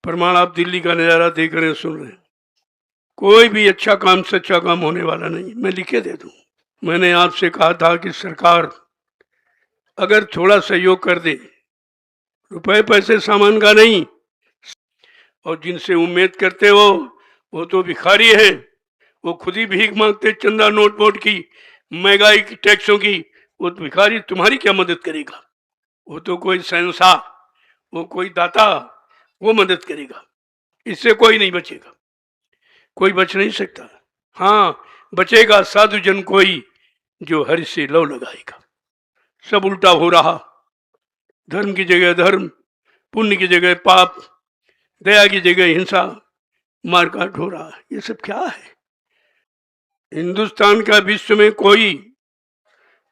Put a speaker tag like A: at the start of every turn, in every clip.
A: प्रमाण आप दिल्ली का नज़ारा देख रहे हैं, सुन रहे हैं। कोई भी अच्छा काम सच्चा काम होने वाला नहीं, मैं लिखे दे दूं। मैंने आपसे कहा था कि सरकार अगर थोड़ा सहयोग कर दे, रुपए पैसे सामान का नहीं, और जिनसे उम्मीद करते हो वो तो भिखारी है, वो खुद ही भीख मांगते, चंदा नोट वोट की, महंगाई की, टैक्सों की। वो तो भिखारी तुम्हारी क्या मदद करेगा? वो तो कोई शहंशाह, वो कोई दाता, वो मदद करेगा। इससे कोई नहीं बचेगा, कोई बच नहीं सकता। हाँ, बचेगा साधु जन कोई, जो हरि से लव लगाएगा। सब उल्टा हो रहा, धर्म की जगह धर्म, पुण्य की जगह पाप, दया की जगह हिंसा, मारकाट हो रहा। ये सब क्या है? हिंदुस्तान का विश्व में कोई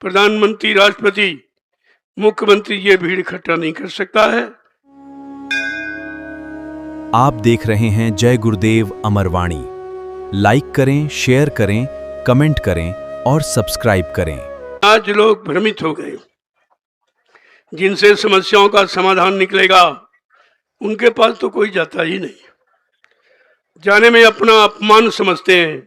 A: प्रधानमंत्री, राष्ट्रपति, मुख्यमंत्री ये भीड़ इकट्ठा नहीं कर सकता है।
B: आप देख रहे हैं जय गुरुदेव अमरवाणी। लाइक करें, शेयर करें, कमेंट करें और सब्सक्राइब करें।
A: आज लोग भ्रमित हो गए, जिनसे समस्याओं का समाधान निकलेगा उनके पास तो कोई जाता ही नहीं। जाने में अपना अपमान समझते हैं।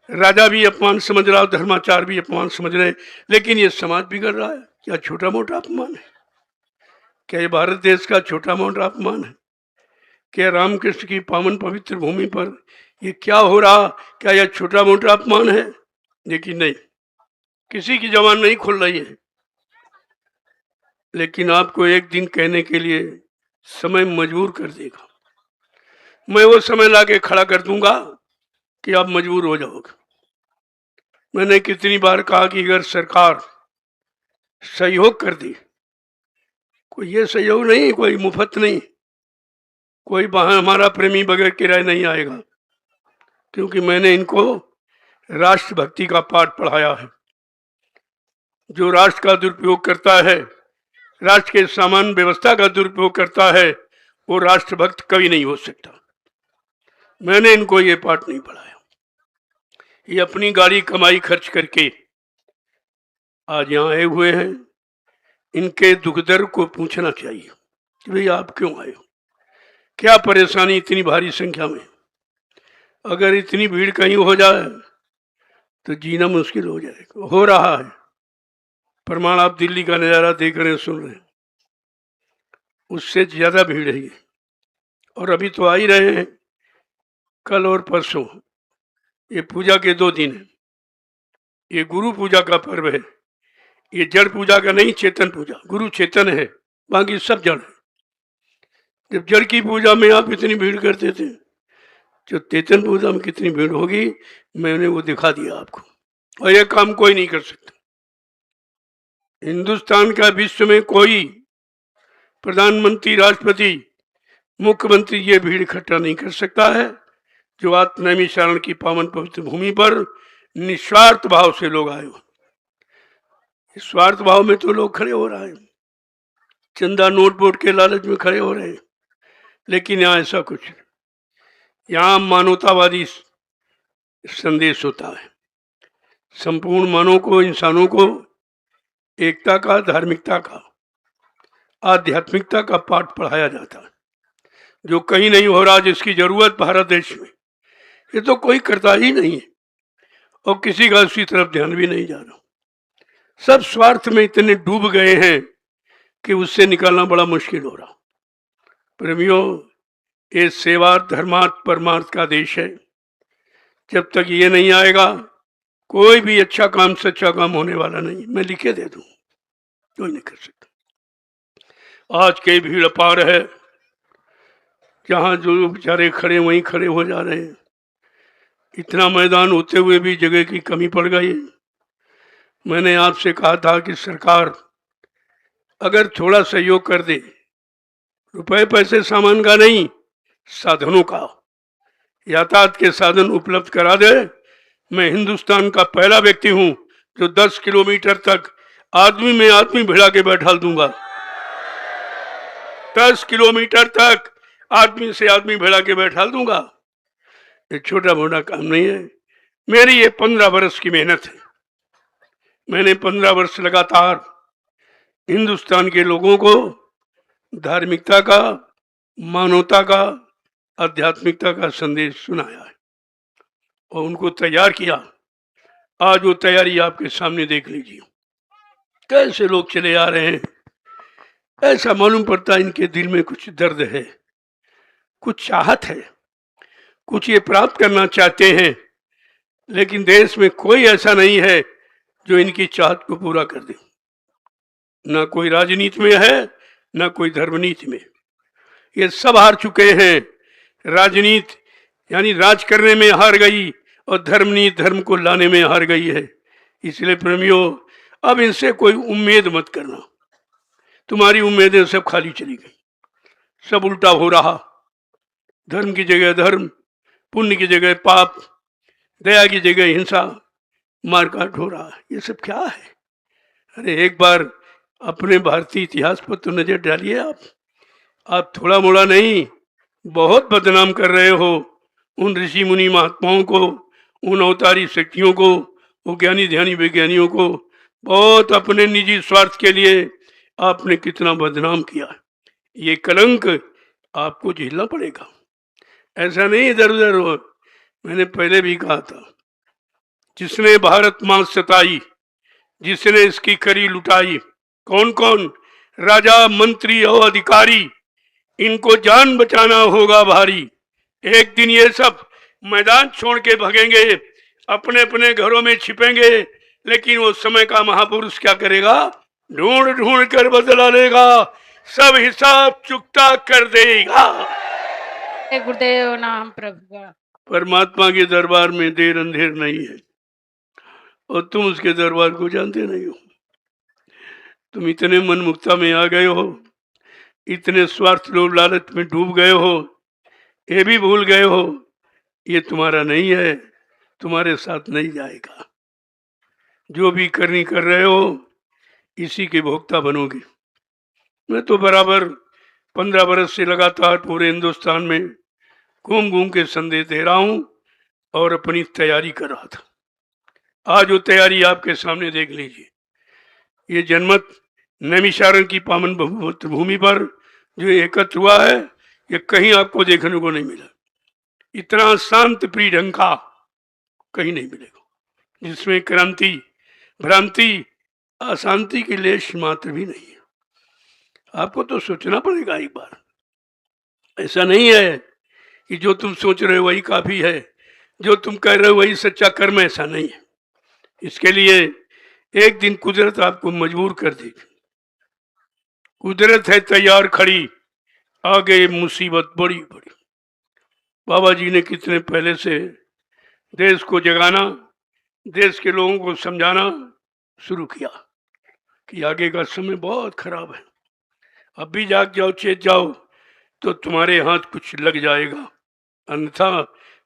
A: राजा भी अपमान समझ रहा, धर्माचार भी अपमान समझ रहे, लेकिन ये समाज बिगड़ रहा है। क्या छोटा मोटा अपमान है? क्या ये भारत देश का छोटा मोटा अपमान है? क्या रामकृष्ण की पावन पवित्र भूमि पर ये क्या हो रहा, क्या यह छोटा मोटा अपमान है? लेकिन नहीं, किसी की जबान नहीं खुल रही है। लेकिन आपको एक दिन कहने के लिए समय मजबूर कर देगा। मैं वो समय लाके खड़ा कर दूंगा कि आप मजबूर हो जाओगे। मैंने कितनी बार कहा कि अगर सरकार सहयोग कर दी, कोई ये सहयोग नहीं, कोई मुफ्त नहीं, कोई हमारा प्रेमी बगैर किराए नहीं आएगा, क्योंकि मैंने इनको राष्ट्रभक्ति का पाठ पढ़ाया है। जो राष्ट्र का दुरुपयोग करता है, राष्ट्र के सामान्य व्यवस्था का दुरुपयोग करता है, वो राष्ट्रभक्त कभी नहीं हो सकता। मैंने इनको ये पाठ नहीं पढ़ाया। ये अपनी गाड़ी कमाई खर्च करके आज यहाँ आए हुए हैं। इनके दुख दर्द को पूछना चाहिए कि भाई आप क्यों आए हो, क्या परेशानी इतनी भारी संख्या में? अगर इतनी भीड़ कहीं हो जाए तो जीना मुश्किल हो जाएगा। हो रहा है, प्रमाण आप दिल्ली का नज़ारा देख रहे हैं, सुन रहे हैं। उससे ज्यादा भीड़ है ये, और अभी तो आ ही रहे हैं। कल और परसों ये पूजा के 2 दिन है। ये गुरु पूजा का पर्व है। ये जड़ पूजा का नहीं, चेतन पूजा। गुरु चेतन है, बाकी सब जड़ है। जब जड़ की पूजा में आप इतनी भीड़ करते थे, जो चेतन पूजा में कितनी भीड़ होगी मैंने वो दिखा दिया आपको। और ये काम कोई नहीं कर सकता। हिंदुस्तान का विश्व में कोई प्रधानमंत्री, राष्ट्रपति, मुख्यमंत्री ये भीड़ इकट्ठा नहीं कर सकता है, जो आत्मनैमिषारण की पावन पवित्र भूमि पर निस्वार्थ भाव से लोग आए हो। स्वार्थ भाव में तो लोग खड़े हो रहा है, चंदा नोट वोट के लालच में खड़े हो रहे हैं। लेकिन यहाँ ऐसा कुछ नहीं। यहाँ मानवतावादी संदेश होता है। संपूर्ण मानव को, इंसानों को एकता का, धार्मिकता का, आध्यात्मिकता का पाठ पढ़ाया जाता है, जो कहीं नहीं हो रहा, जिसकी जरूरत भारत देश में। ये तो कोई करता ही नहीं है, और किसी का उसी तरफ ध्यान भी नहीं जा रहा। सब स्वार्थ में इतने डूब गए हैं कि उससे निकालना बड़ा मुश्किल हो रहा। प्रेमियों, ये सेवा, धर्मार्थ, परमार्थ का देश है। जब तक ये नहीं आएगा कोई भी अच्छा काम सच्चा काम होने वाला नहीं। मैं लिखे दे दूं, कोई नहीं कर सकता। आज कई भीड़ अपार है, जहां जो बेचारे खड़े वहीं खड़े हो जा रहे हैं। इतना मैदान होते हुए भी जगह की कमी पड़ गई। मैंने आपसे कहा था कि सरकार अगर थोड़ा सहयोग कर दे, रुपए पैसे सामान का नहीं, साधनों का, यातायात के साधन उपलब्ध करा दे। मैं हिंदुस्तान का पहला व्यक्ति हूं जो 10 किलोमीटर तक आदमी में आदमी भिड़ा के बैठा दूंगा। 10 किलोमीटर तक आदमी से आदमी भिड़ा के बैठा दूंगा। ये छोटा मोटा काम नहीं है। मेरी ये 15 वर्ष की मेहनत है। मैंने 15 वर्ष लगातार हिंदुस्तान के लोगों को धार्मिकता का, मानवता का, आध्यात्मिकता का संदेश सुनाया है और उनको तैयार किया। आज वो तैयारी आपके सामने देख लीजिए, कैसे लोग चले आ रहे हैं। ऐसा मालूम पड़ता है इनके दिल में कुछ दर्द है, कुछ चाहत है, कुछ ये प्राप्त करना चाहते हैं, लेकिन देश में कोई ऐसा नहीं है जो इनकी चाहत को पूरा कर दे। ना कोई राजनीति में है, ना कोई धर्मनीति में। ये सब हार चुके हैं। राजनीति यानी राज करने में हार गई और धर्मनीति धर्म को लाने में हार गई है। इसलिए प्रेमियों, अब इनसे कोई उम्मीद मत करना। तुम्हारी उम्मीदें सब खाली चली गई, सब उल्टा हो रहा। धर्म की जगह धर्म, पुण्य की जगह पाप, दया की जगह हिंसा, मारकाट हो रहा। ये सब क्या है? अरे एक बार अपने भारतीय इतिहास पर तो नजर डालिए। आप थोड़ा मोड़ा नहीं, बहुत बदनाम कर रहे हो उन ऋषि मुनि महात्माओं को, उन अवतारी शक्तियों को, वो ज्ञानी ध्यानी विज्ञानियों को। बहुत अपने निजी स्वार्थ के लिए आपने कितना बदनाम किया। ये कलंक आपको झेलना पड़ेगा। ऐसा नहीं इधर उधर हो। मैंने पहले भी कहा था, जिसने भारत मां सताई, जिसने इसकी करी लुटाई, कौन कौन? राजा, मंत्री और अधिकारी, इनको जान बचाना होगा भारी। एक दिन ये सब मैदान छोड़ के भगेंगे, अपने अपने घरों में छिपेंगे, लेकिन वो समय का महापुरुष क्या करेगा? ढूंढ ढूंढ कर बदला लेगा, सब हिसाब चुकता कर देगा।
C: गुरुदेव नाम प्रभु का।
A: परमात्मा के दरबार में देर अंधेर नहीं है और तुम उसके दरबार को जानते नहीं हो। तुम इतने मनमुक्ता में आ गए हो, इतने स्वार्थ लोभ लालच में डूब गए हो, ये भी भूल गए हो ये तुम्हारा नहीं है, तुम्हारे साथ नहीं जाएगा। जो भी करनी कर रहे हो इसी के भोक्ता बनोगे। मैं तो बराबर 15 बरस से लगातार पूरे हिंदुस्तान में घूम घूम के संदेश दे रहा हूं और अपनी तैयारी कर रहा था। आज वो तैयारी आपके सामने देख लीजिए। ये जनमत नैमिषारण्य की पावन भूमि पर जो एकत्र हुआ है, ये कहीं आपको देखने को नहीं मिला। इतना शांत प्रिय ढंग का कहीं नहीं मिलेगा, जिसमें क्रांति, भ्रांति, अशांति की लेश मात्र भी नहीं है। आपको तो सोचना पड़ेगा एक बार। ऐसा नहीं है कि जो तुम सोच रहे हो वही काफी है, जो तुम कह रहे हो वही सच्चा कर्म। ऐसा नहीं है। इसके लिए एक दिन कुदरत आपको मजबूर कर देगी। कुदरत है तैयार खड़ी, आगे मुसीबत बड़ी बड़ी। बाबा जी ने कितने पहले से देश को जगाना, देश के लोगों को समझाना शुरू किया कि आगे का समय बहुत खराब है। अब भी जाग जाओ, चेत जाओ, तो तुम्हारे हाथ कुछ लग जाएगा, अन्यथा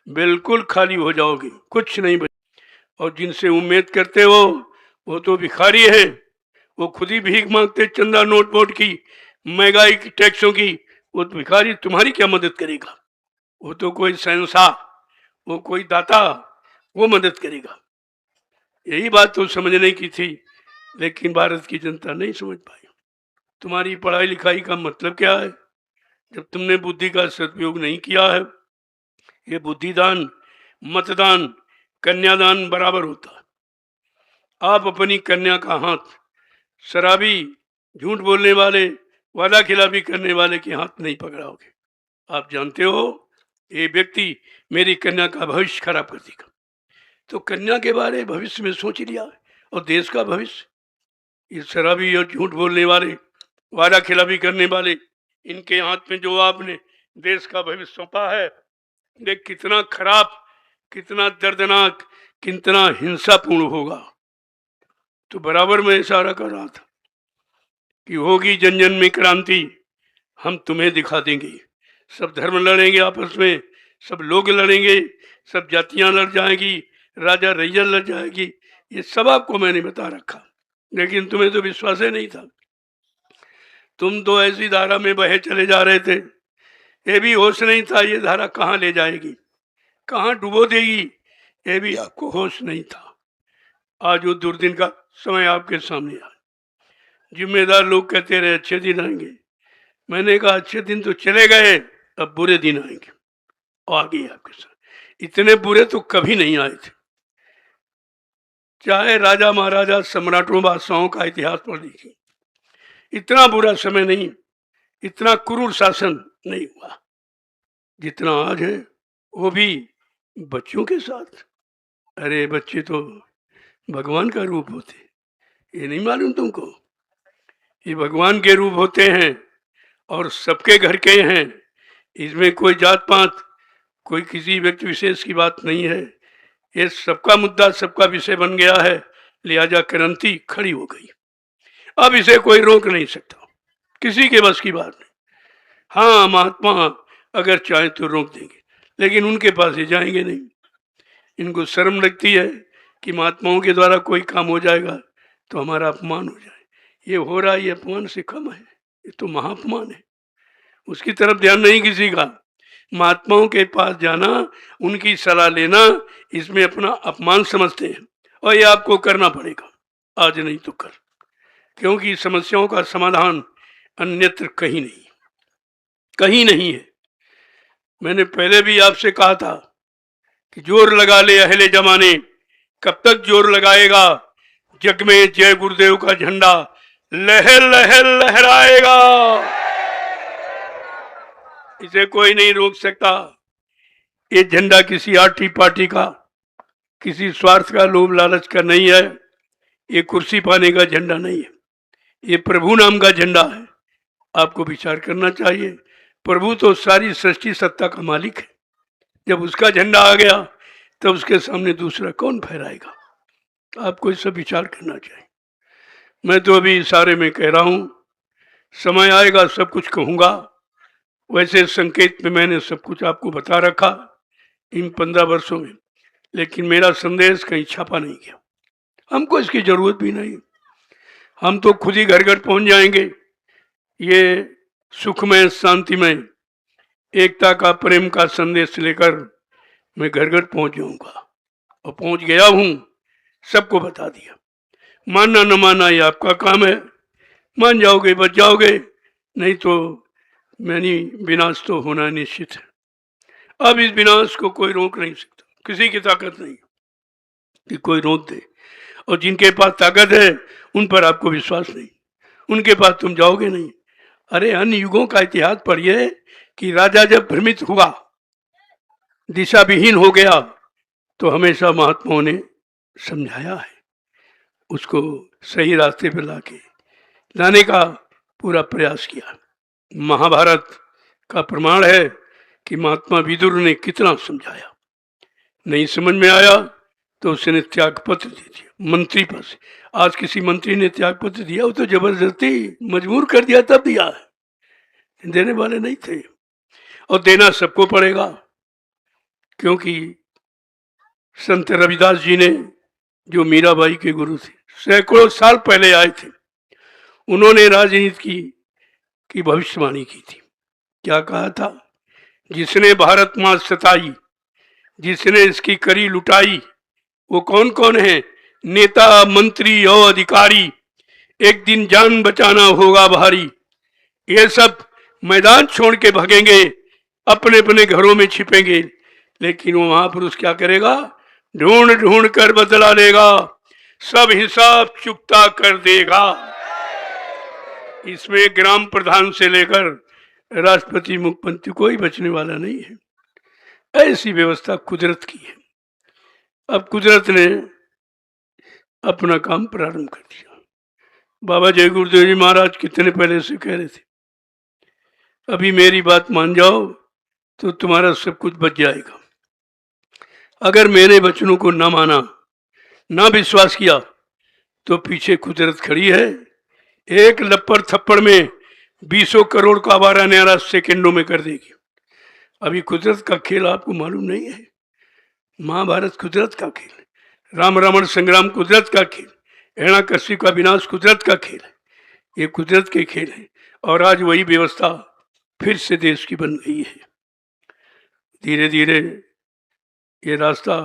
A: बिल्कुल खाली हो जाओगे, कुछ नहीं बचे। और जिनसे उम्मीद करते हो वो तो भिखारी है, वो खुद ही भीख मांगते, चंदा नोट वोट की, महंगाई की, टैक्सों की। वो तो भिखारी तुम्हारी क्या मदद करेगा? वो तो कोई शहंशाह, वो कोई दाता, वो मदद करेगा। यही बात तो समझने की थी, लेकिन भारत की जनता नहीं समझ पाई। तुम्हारी पढ़ाई लिखाई का मतलब क्या है जब तुमने बुद्धि का सदुपयोग नहीं किया है? ये बुद्धिदान, मतदान, कन्यादान बराबर होता है। आप अपनी कन्या का हाथ शराबी, झूठ बोलने वाले, वादा खिलाफी करने वाले के हाथ नहीं पकड़ाओगे। आप जानते हो ये व्यक्ति मेरी कन्या का भविष्य खराब कर देगा, तो कन्या के बारे भविष्य में सोच लिया और देश का भविष्य। ये शराबी और झूठ बोलने वाले, वादा खिलाफी करने वाले, इनके हाथ में जो आपने देश का भविष्य सौंपा है, ये कितना खराब, कितना दर्दनाक, कितना हिंसापूर्ण होगा। तो बराबर मैं इशारा कर रहा था कि होगी जन जन में क्रांति, हम तुम्हें दिखा देंगे। सब धर्म लड़ेंगे आपस में, सब लोग लड़ेंगे, सब जातियां लड़ जाएंगी, राजा रैया लड़ जाएगी। ये सब आपको मैंने बता रखा, लेकिन तुम्हें तो विश्वास ही नहीं था। तुम तो ऐसी धारा में बहे चले जा रहे थे, ये भी होश नहीं था ये धारा कहाँ ले जाएगी, कहाँ डुबो देगी, ये भी आपको होश नहीं था। आज वो दुर्दिन का समय आपके सामने आया। जिम्मेदार लोग कहते रहे अच्छे दिन आएंगे। मैंने कहा अच्छे दिन तो चले गए, अब बुरे दिन आएंगे। आ गई आपके साथ। इतने बुरे तो कभी नहीं आए थे, चाहे राजा महाराजा सम्राटों बादशाहों का इतिहास पढ़ लीजिए, इतना बुरा समय नहीं, इतना क्रूर शासन नहीं हुआ जितना आज है, वो भी बच्चों के साथ। अरे बच्चे तो भगवान का रूप होते, ये नहीं मालूम तुमको? ये भगवान के रूप होते हैं और सबके घर के हैं। इसमें कोई जात पात, कोई किसी व्यक्ति विशेष की बात नहीं है। ये सबका मुद्दा, सबका विषय बन गया है, लिहाजा क्रांति खड़ी हो गई। अब इसे कोई रोक नहीं सकता, किसी के बस की बात नहीं। हाँ, महात्मा अगर चाहे तो रोक देंगे, लेकिन उनके पास ही जाएंगे नहीं। इनको शर्म लगती है कि महात्माओं के द्वारा कोई काम हो जाएगा तो हमारा अपमान हो जाए। ये हो रहा, ये अपमान से कम है, ये तो महाअपमान है। उसकी तरफ ध्यान नहीं किसी का। महात्माओं के पास जाना, उनकी सलाह लेना, इसमें अपना अपमान समझते हैं, और ये आपको करना पड़ेगा, आज नहीं तो कल, क्योंकि समस्याओं का समाधान अन्यत्र कहीं नहीं, कहीं नहीं है। मैंने पहले भी आपसे कहा था कि जोर लगा ले अहले जमाने, कब तक जोर लगाएगा? जग में जय गुरुदेव का झंडा लहर लहर लहराएगा, इसे कोई नहीं रोक सकता। ये झंडा किसी आर्टी पार्टी का, किसी स्वार्थ का, लोभ लालच का नहीं है। ये कुर्सी पाने का झंडा नहीं है, ये प्रभु नाम का झंडा है। आपको विचार करना चाहिए। प्रभु तो सारी सृष्टि सत्ता का मालिक है। जब उसका झंडा आ गया तब उसके सामने दूसरा कौन फहराएगा? आपको इस सब विचार करना चाहिए। मैं तो अभी इशारे में कह रहा हूं, समय आएगा सब कुछ कहूंगा। वैसे संकेत में मैंने सब कुछ आपको बता रखा इन 15 वर्षों में, लेकिन मेरा संदेश कहीं छापा नहीं गया। हमको इसकी जरूरत भी नहीं, हम तो खुद ही घर घर पहुंच जाएंगे। ये सुखमय, शांतिमय, एकता का, प्रेम का संदेश लेकर मैं घर घर पहुंच जाऊंगा, और पहुंच गया हूं, सबको बता दिया। मानना न मानना ये आपका काम है। मान जाओगे बच जाओगे, नहीं तो मैंने विनाश तो होना निश्चित है। अब इस विनाश को कोई रोक नहीं सकता, किसी की ताकत नहीं कि कोई रोक दे। और जिनके पास ताकत है उन पर आपको विश्वास नहीं, उनके पास तुम जाओगे नहीं। अरे अन्य युगों का इतिहास पढ़िए कि राजा जब भ्रमित हुआ, दिशा विहीन हो गया, तो हमेशा महात्माओं ने समझाया है, उसको सही रास्ते पर लाने का पूरा प्रयास किया। महाभारत का प्रमाण है कि महात्मा विदुर ने कितना समझाया। नहीं समझ में आया तो उसने त्याग पत्र दे दिया मंत्री पर से। आज किसी मंत्री ने त्याग पत्र दिया, वो तो जबरदस्ती मजबूर कर दिया तब दिया है, देने वाले नहीं थे। और देना सबको पड़ेगा, क्योंकि संत रविदास जी ने, जो मीराबाई के गुरु थे, सैकड़ों साल पहले आए थे, उन्होंने राजनीति की भविष्यवाणी की थी। क्या कहा था? जिसने भारत मां सताई, जिसने इसकी करी लुटाई, वो कौन कौन है? नेता, मंत्री और अधिकारी, एक दिन जान बचाना होगा भारी। ये सब मैदान छोड़ के भागेंगे, अपने अपने घरों में छिपेंगे, लेकिन वो महापुरुष क्या करेगा? ढूंढ ढूंढ कर बदला लेगा, सब हिसाब चुकता कर देगा। इसमें ग्राम प्रधान से लेकर राष्ट्रपति, मुख्यमंत्री कोई बचने वाला नहीं है। ऐसी व्यवस्था कुदरत की है। अब कुदरत ने अपना काम प्रारंभ कर दिया। बाबा जय गुरुदेव जी महाराज कितने पहले से कह रहे थे, अभी मेरी बात मान जाओ तो तुम्हारा सब कुछ बच जाएगा। अगर मेरे वचनों को ना माना, ना विश्वास किया, तो पीछे कुदरत खड़ी है। एक लपड़ थप्पड़ में 20 करोड़ का आवारा न्यारा सेकंडों में कर देगी। अभी कुदरत का खेल आपको मालूम नहीं है। महाभारत कुदरत का खेल, राम रावण संग्राम कुदरत का खेल, हिरण्यकशिपु का विनाश कुदरत का खेल है। ये कुदरत के खेल है, और आज वही व्यवस्था फिर से देश की बन गई है। धीरे धीरे ये रास्ता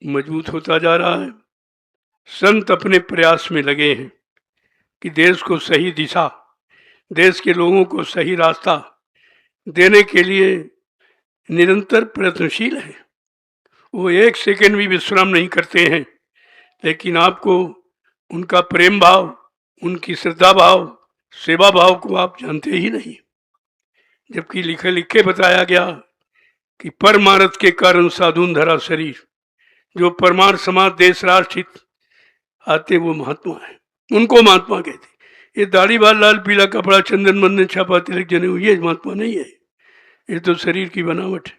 A: मजबूत होता जा रहा है। संत अपने प्रयास में लगे हैं कि देश को सही दिशा, देश के लोगों को सही रास्ता देने के लिए निरंतर प्रयत्नशील हैं। वो एक सेकंड भी विश्राम नहीं करते हैं, लेकिन आपको उनका प्रेम भाव, उनकी श्रद्धा भाव, सेवा भाव को आप जानते ही नहीं। जबकि लिखे लिखे बताया गया कि परमार्थ के कारण साधुन धरा शरीर, जो परमार्थ समाज देश राष्ट्र हित आते वो महात्मा है, उनको महात्मा कहते। ये दाढ़ी बाल लाल पीला कपड़ा चंदन मंदन छापा तिलक जने हुए ये महात्मा नहीं है। ये तो शरीर की बनावट है,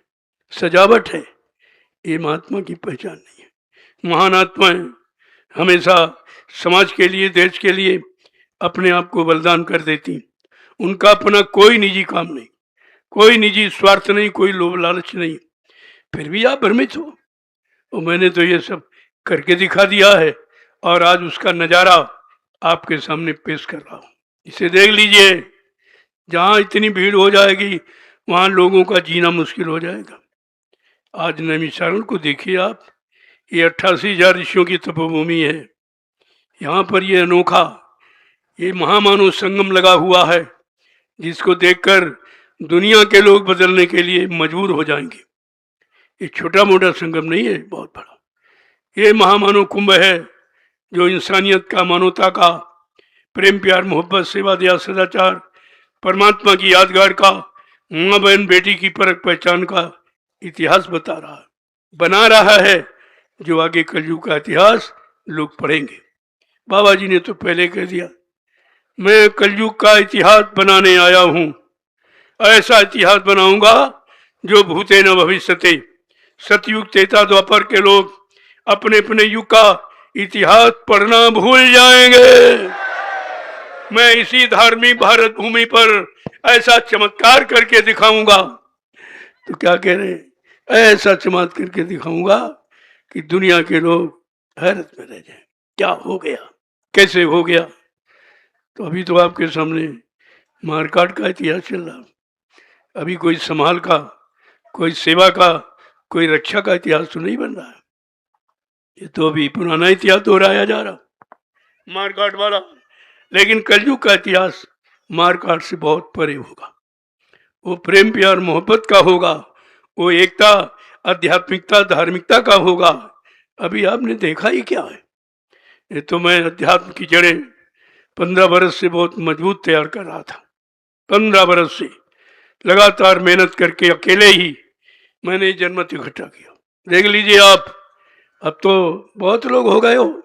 A: सजावट है। ये महात्मा की पहचान नहीं है। महान आत्माएं हमेशा समाज के लिए, देश के लिए अपने आप को बलिदान कर देती। उनका अपना कोई निजी काम नहीं, कोई निजी स्वार्थ नहीं, कोई लोभ लालच नहीं। फिर भी आप भ्रमित हो। और मैंने तो ये सब करके दिखा दिया है और आज उसका नज़ारा आपके सामने पेश कर रहा हूँ। इसे देख लीजिए। जहाँ इतनी भीड़ हो जाएगी वहाँ लोगों का जीना मुश्किल हो जाएगा। आज नैमिषारण्य को देखिए आप, ये 88,000 ऋषियों की तपोभूमि है। यहाँ पर ये अनोखा, ये महामानव संगम लगा हुआ है, जिसको देखकर दुनिया के लोग बदलने के लिए मजबूर हो जाएंगे। ये छोटा मोटा संगम नहीं है, बहुत बड़ा। ये महामानव कुंभ है, जो इंसानियत का, मानवता का, प्रेम प्यार मोहब्बत सेवा दया सदाचार, परमात्मा की यादगार का, माँ बहन बेटी की परख पहचान का इतिहास बता रहा है, बना रहा है, जो आगे कलयुग का इतिहास लोग पढ़ेंगे। बाबा जी ने तो पहले कह दिया, मैं कलयुग का इतिहास बनाने आया हूं। ऐसा इतिहास बनाऊंगा जो भूते न भविष्यते। सतयुग त्रेता द्वापर के लोग अपने अपने युग का इतिहास पढ़ना भूल जाएंगे। मैं इसी धार्मिक भारत भूमि पर ऐसा चमत्कार करके दिखाऊंगा। तो क्या कह रहे हैं? ऐसा चमत्कार करके दिखाऊंगा कि दुनिया के लोग हैरत में रह जाए। क्या हो गया, कैसे हो गया? तो अभी तो आपके सामने मारकाट का इतिहास चल रहा। अभी कोई संभाल का, कोई सेवा का, कोई रक्षा का इतिहास तो नहीं बन रहा है। ये तो अभी पुराना इतिहास दोहराया जा रहा, मारकाट वाला। लेकिन कलयुग का इतिहास मारकाट से बहुत परे होगा। वो प्रेम प्यार मोहब्बत का होगा, वो एकता आध्यात्मिकता धार्मिकता का होगा। अभी आपने देखा ही क्या है। ये तो मैं अध्यात्म की जड़ें 15 बरस से बहुत मजबूत तैयार कर रहा था। 15 बरस से लगातार मेहनत करके अकेले ही मैंने जनमत इकट्ठा किया। देख लीजिए आप, अब तो बहुत लोग हो गए हो।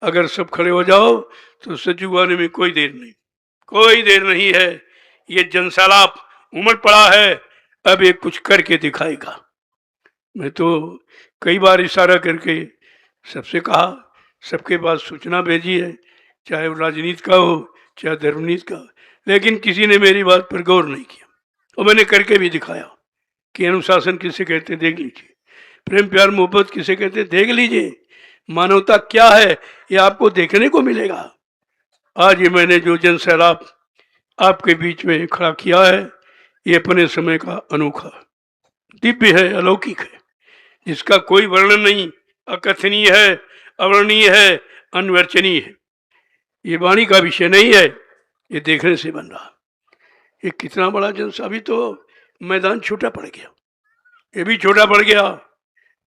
A: अगर सब खड़े हो जाओ तो सजू आने में कोई देर नहीं, कोई देर नहीं है। ये जनसैलाब उमड़ पड़ा है, अब ये कुछ करके दिखाएगा। मैं तो कई बार इशारा करके सबसे कहा, सबके पास सूचना भेजी है, चाहे वो राजनीति का हो चाहे धर्मनीति का, लेकिन किसी ने मेरी बात पर गौर नहीं किया। और मैंने करके भी दिखाया कि अनुशासन किसे कहते देख लीजिए, प्रेम प्यार मोहब्बत किसे कहते देख लीजिए, मानवता क्या है ये आपको देखने को मिलेगा। आज ये मैंने जो जन सैलाब आपके बीच में खड़ा किया है, ये अपने समय का अनोखा, दिव्य है, अलौकिक है, जिसका कोई वर्णन नहीं, अकथनीय है, अवर्णनीय है, अनवर्चनीय है। ये वाणी का विषय नहीं है, ये देखने से बन रहा। ये कितना बड़ा जन, अभी तो मैदान छोटा पड़ गया, ये भी छोटा पड़ गया,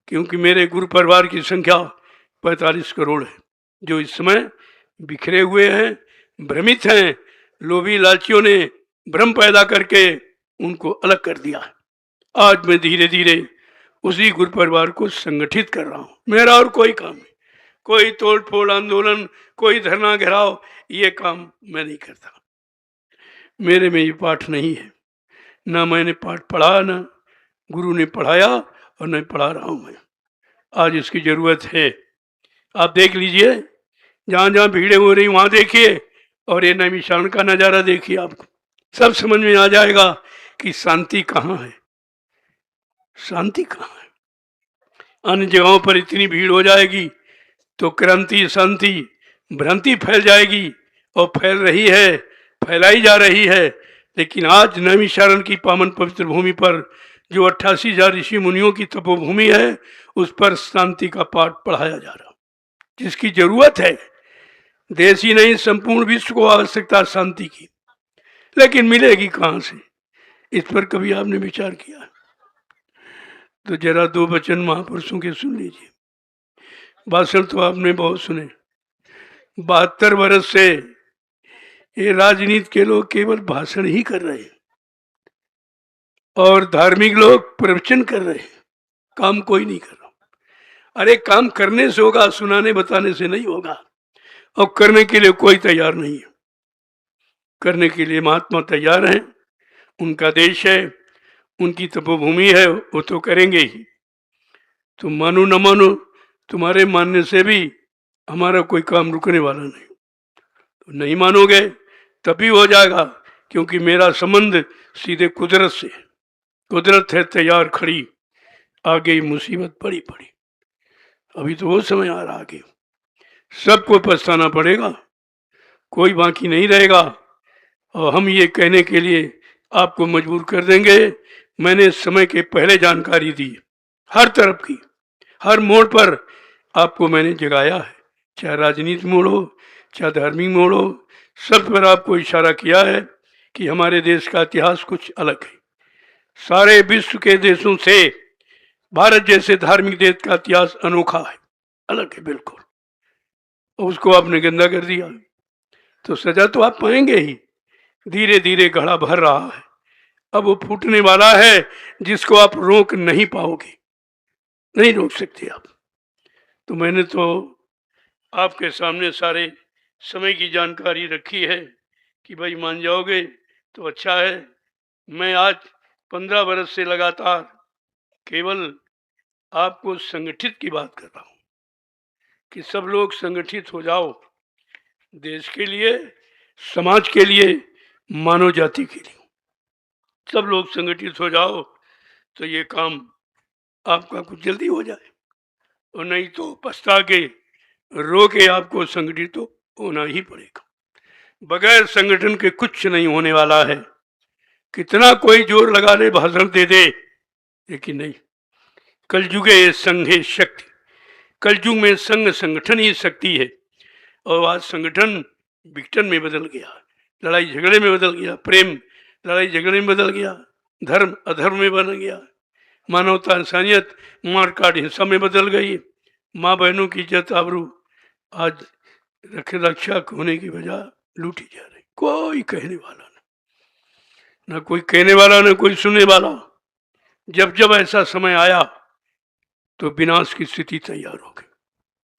A: क्योंकि मेरे गुरु परिवार की संख्या 45 करोड़ है, जो इस समय बिखरे हुए हैं, भ्रमित हैं। लोभी लालचियों ने भ्रम पैदा करके उनको अलग कर दिया है। आज मैं धीरे धीरे उसी गुरु परिवार को संगठित कर रहा हूँ। मेरा और कोई काम नहीं, कोई तोड़ फोड़ आंदोलन, कोई धरना घेराव, ये काम मैं नहीं करता। मेरे में ये पाठ नहीं है, ना मैंने पाठ पढ़ा, ना गुरु ने पढ़ाया, और न पढ़ा रहा हूँ मैं। आज इसकी जरूरत है। आप देख लीजिए, जहाँ जहाँ भीड़ें हो रही वहाँ देखिए, और ये नैमिषारण्य का नज़ारा देखिए, आपको सब समझ में आ जाएगा कि शांति कहाँ है, शांति कहाँ है। अन्य जगहों पर इतनी भीड़ हो जाएगी तो क्रांति, शांति, भ्रांति फैल जाएगी, और फैल रही है, फैलाई जा रही है। लेकिन आज नैमिषारण्य की पावन पवित्र भूमि पर जो 88,000 ऋषि मुनियों की तपोभूमि है, उस पर शांति का पाठ पढ़ाया जा रहा, जिसकी जरूरत है। देश ही नहीं, संपूर्ण विश्व को आवश्यकता शांति की, लेकिन मिलेगी कहाँ से? इस पर कभी आपने विचार किया? तो जरा दो वचन महापुरुषों के सुन लीजिए। भाषण तो आपने बहुत सुने। 72 वर्ष से ये राजनीति के लोग केवल भाषण ही कर रहे हैं और धार्मिक लोग प्रवचन कर रहे हैं, काम कोई नहीं कर रहा। अरे काम करने से होगा, सुनाने बताने से नहीं होगा। और करने के लिए कोई तैयार नहीं है। करने के लिए महात्मा तैयार हैं, उनका देश है, उनकी तपोभूमि है, वो तो करेंगे ही। तुम मानो न मानो, तुम्हारे मानने से भी हमारा कोई काम रुकने वाला नहीं। तो नहीं मानोगे तभी हो जाएगा, क्योंकि मेरा संबंध सीधे कुदरत से है। कुदरत है तैयार खड़ी, आगे मुसीबत बड़ी पड़ी। अभी तो वो समय आ रहा, आगे सबको पछताना पड़ेगा, कोई बाकी नहीं रहेगा। और हम ये कहने के लिए आपको मजबूर कर देंगे। मैंने समय के पहले जानकारी दी, हर तरफ की, हर मोड़ पर आपको मैंने जगाया है, चाहे राजनीति मोड़ हो, चाहे धार्मिक मोड़ हो, सब पर आपको इशारा किया है कि हमारे देश का इतिहास कुछ अलग है। सारे विश्व के देशों से भारत जैसे धार्मिक देश का इतिहास अनोखा है, अलग है बिल्कुल। उसको आपने गंदा कर दिया तो सजा तो आप पाएंगे ही। धीरे धीरे घड़ा भर रहा है, अब वो फूटने वाला है, जिसको आप रोक नहीं पाओगे, नहीं रोक सकते आप। तो मैंने तो आपके सामने सारे समय की जानकारी रखी है कि भाई मान जाओगे तो अच्छा है। मैं आज 15 वर्ष से लगातार केवल आपको संगठित की बात कर रहा हूँ कि सब लोग संगठित हो जाओ, देश के लिए, समाज के लिए, मानव जाति के लिए। सब लोग संगठित हो जाओ तो ये काम आपका कुछ जल्दी हो जाए, और नहीं तो पछता के रो के आपको संगठित तो होना ही पड़ेगा। बगैर संगठन के कुछ नहीं होने वाला है। कितना कोई जोर लगा ले, भाषण दे दे, लेकिन नहीं। कलयुगे संघे शक्ति, कलयुग में संघ संगठन ही शक्ति है। और आज संगठन विघटन में बदल गया, लड़ाई झगड़े में बदल गया, प्रेम लड़ाई झगड़े में बदल गया, धर्म अधर्म में बदल गया, मानवता इंसानियत मार काट हिंसा में बदल गई। माँ बहनों की इज्जत आबरू आज रक्षक होने की वजह लूटी जा रही। कोई कहने वाला ना कोई कहने वाला, ना कोई सुनने वाला। जब जब ऐसा समय आया तो विनाश की स्थिति तैयार हो गई।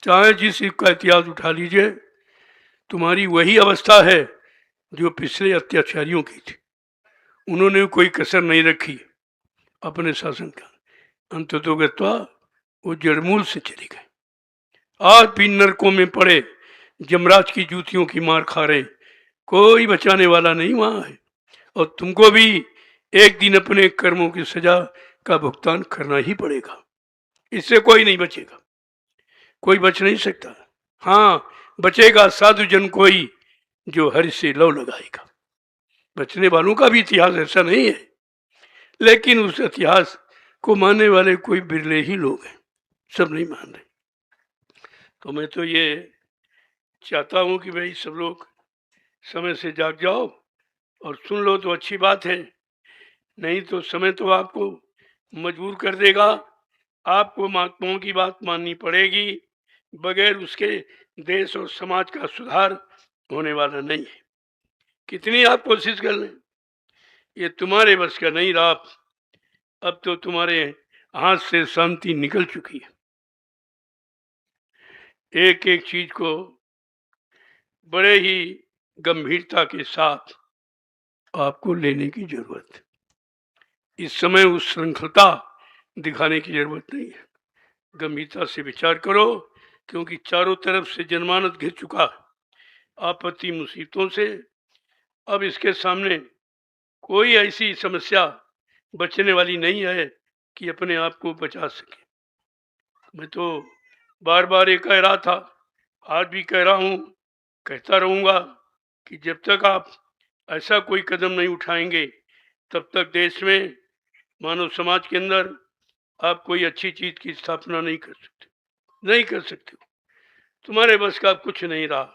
A: चाहे जिस का इतिहास उठा लीजिए, तुम्हारी वही अवस्था है जो पिछले अत्याचारियों की थी। उन्होंने कोई कसर नहीं रखी अपने शासन का, अंततोगत्वा वो जड़मूल से चली गए। आज भी नरकों में पड़े जमराज की जूतियों की मार खा रहे, कोई बचाने वाला नहीं वहां है। और तुमको भी एक दिन अपने कर्मों की सजा का भुगतान करना ही पड़ेगा, इससे कोई नहीं बचेगा, कोई बच नहीं सकता। हाँ, बचेगा साधु जन कोई जो हरि से लव लगाएगा। बचने वालों का भी इतिहास ऐसा नहीं है, लेकिन उस इतिहास को मानने वाले कोई बिरले ही लोग हैं, सब नहीं मान रहे। तो मैं तो ये चाहता हूँ कि भाई सब लोग समय से जाग जाओ और सुन लो तो अच्छी बात है, नहीं तो समय तो आपको मजबूर कर देगा। आपको महात्माओं की बात माननी पड़ेगी, बगैर उसके देश और समाज का सुधार होने वाला नहीं है। कितनी आप कोशिश कर लें, ये तुम्हारे बस का नहीं रहा। अब तो तुम्हारे हाथ से शांति निकल चुकी है। एक एक चीज को बड़े ही गंभीरता के साथ आपको लेने की जरूरत है। इस समय उस श्रृंखलता दिखाने की जरूरत नहीं है। गंभीरता से विचार करो, क्योंकि चारों तरफ से जनमानस घिर चुका है आपत्ति मुसीबतों से। अब इसके सामने कोई ऐसी समस्या बचने वाली नहीं है कि अपने आप को बचा सके। मैं तो बार बार ये कह रहा था, आज भी कह रहा हूँ, कहता रहूँगा कि जब तक आप ऐसा कोई कदम नहीं उठाएंगे, तब तक देश में, मानव समाज के अंदर आप कोई अच्छी चीज की स्थापना नहीं कर सकते, नहीं कर सकते। तुम्हारे बस का कुछ नहीं रहा।